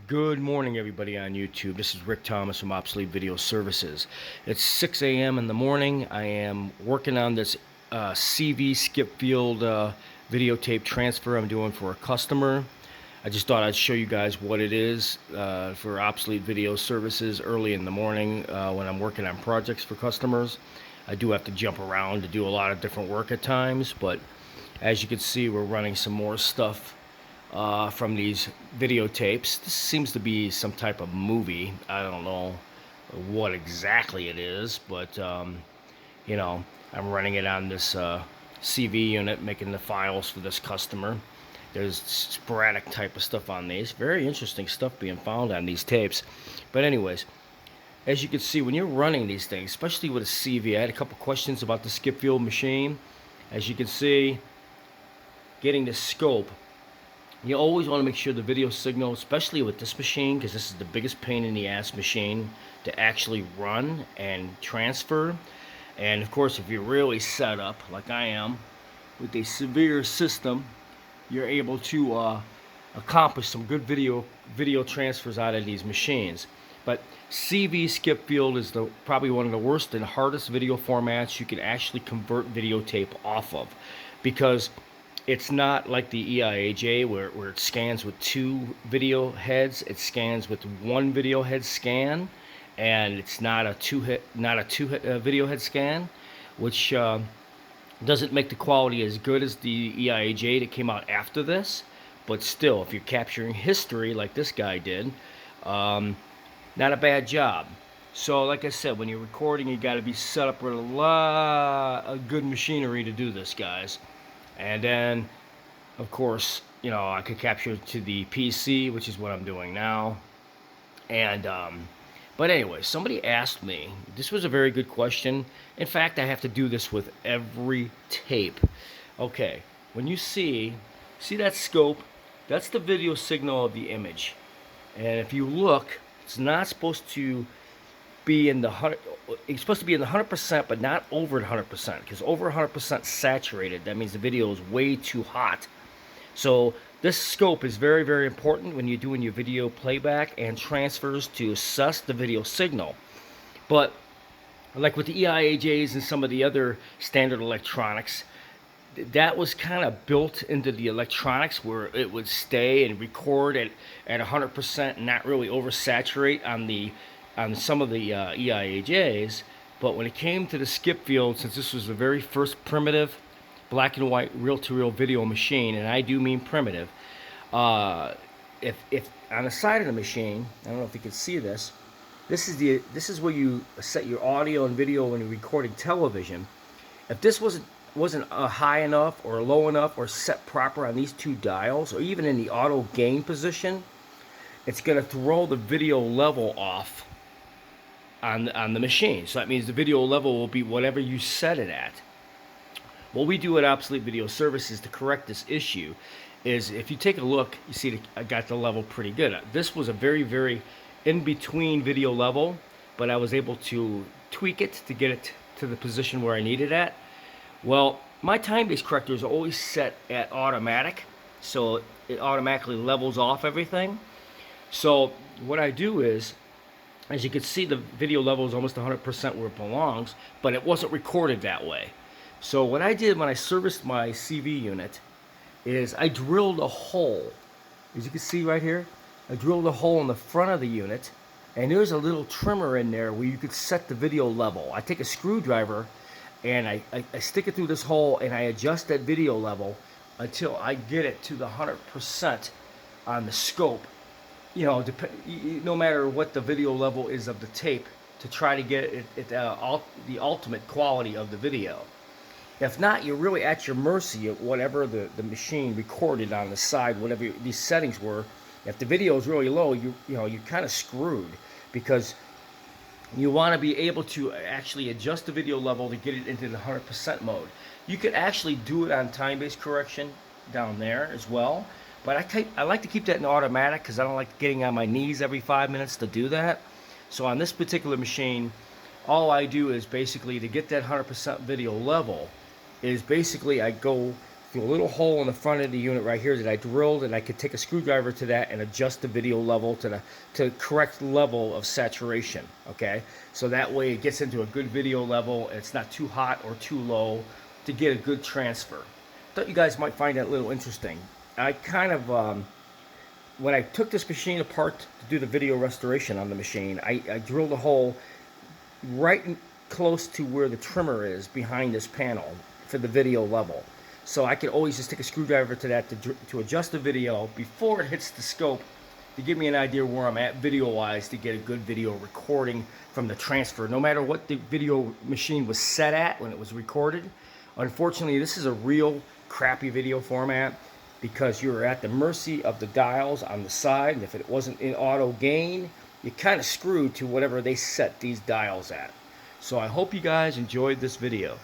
Good morning, everybody on YouTube. This is Rick Thomas from Obsolete Video Services. It's 6 a.m. in the morning. I am working on this CV skip field videotape transfer I'm doing for a customer. I just thought I'd show you guys what it is for Obsolete Video Services early in the morning when I'm working on projects for customers. I do have to jump around to do a lot of different work at times, but as you can see, we're running some more stuff from these videotapes. This seems to be some type of movie. I don't know what exactly it is, but you know, I'm running it on this CV unit, making the files for this customer. There's sporadic type of stuff on these. Very interesting stuff being found on these tapes. But anyways, as you can see, when you're running these things, especially with a CV, I had a couple questions about the skip field machine. As you can see, getting the scope, you always want to make sure the video signal, especially with this machine, because this is the biggest pain in the ass machine to actually run and transfer. And of course, if you're really set up like I am with a severe system, you're able to accomplish some good video transfers out of these machines. But CV skip field is probably one of the worst and hardest video formats you can actually convert videotape off of, because it's not like the EIAJ where it scans with two video heads. It scans with one video head scan, and it's not a two video head scan, which doesn't make the quality as good as the EIAJ that came out after this. But still, if you're capturing history like this guy did, not a bad job. So like I said, when you're recording, you got to be set up with a lot of good machinery to do this, guys. And then, of course, you know, I could capture it to the PC, which is what I'm doing now. And, but anyway, somebody asked me, this was a very good question. In fact, I have to do this with every tape. Okay, when you see that scope, that's the video signal of the image. And if you look, it's not supposed to be in the 100, it's supposed to be in the 100%, but not over 100%, because over 100% saturated, that means the video is way too hot. So this scope is very, very important when you're doing your video playback and transfers to assess the video signal. But like with the EIAJs and some of the other standard electronics, that was kind of built into the electronics where it would stay and record at 100% and not really oversaturate on some of the EIAJs. But when it came to the skip field, since this was the very first primitive black and white reel-to-reel video machine, and I do mean primitive, if on the side of the machine, I don't know if you can see this, this is where you set your audio and video when you're recording television. If this wasn't high enough or low enough or set proper on these two dials, or even in the auto gain position, it's going to throw the video level off on the machine. So that means the video level will be whatever you set it at. What we do at Obsolete Video Services to correct this issue is, if you take a look, you see I got the level pretty good. This was a very, very in-between video level, but I was able to tweak it to get it to the position where I need it at. Well, my time-based corrector is always set at automatic, so it automatically levels off everything. So what I do is, as you can see, the video level is almost 100% where it belongs, but it wasn't recorded that way. So what I did when I serviced my CV unit is I drilled a hole. As you can see right here, I drilled a hole in the front of the unit, and there's a little trimmer in there where you could set the video level. I take a screwdriver and I stick it through this hole, and I adjust that video level until I get it to the 100% on the scope. You know, no matter what the video level is of the tape, to try to get it the ultimate quality of the video. If not, you're really at your mercy of whatever the machine recorded on the side, whatever these settings were. If the video is really low, you're kind of screwed, because you want to be able to actually adjust the video level to get it into the 100% mode. You could actually do it on time-based correction down there as well, but I like to keep that in automatic because I don't like getting on my knees every 5 minutes to do that. So on this particular machine, all I do is basically, to get that 100% video level, is basically I go through a little hole in the front of the unit right here that I drilled, and I could take a screwdriver to that and adjust the video level to the correct level of saturation. Okay, so that way it gets into a good video level, and it's not too hot or too low to get a good transfer. Thought you guys might find that a little interesting. I kind of when I took this machine apart to do the video restoration on the machine, I drilled a hole right close to where the trimmer is behind this panel for the video level. So I could always just take a screwdriver to that to adjust the video before it hits the scope, to give me an idea where I'm at video-wise, to get a good video recording from the transfer, no matter what the video machine was set at when it was recorded. Unfortunately, this is a real crappy video format because you're at the mercy of the dials on the side, and if it wasn't in auto gain, you're kind of screwed to whatever they set these dials at. So I hope you guys enjoyed this video.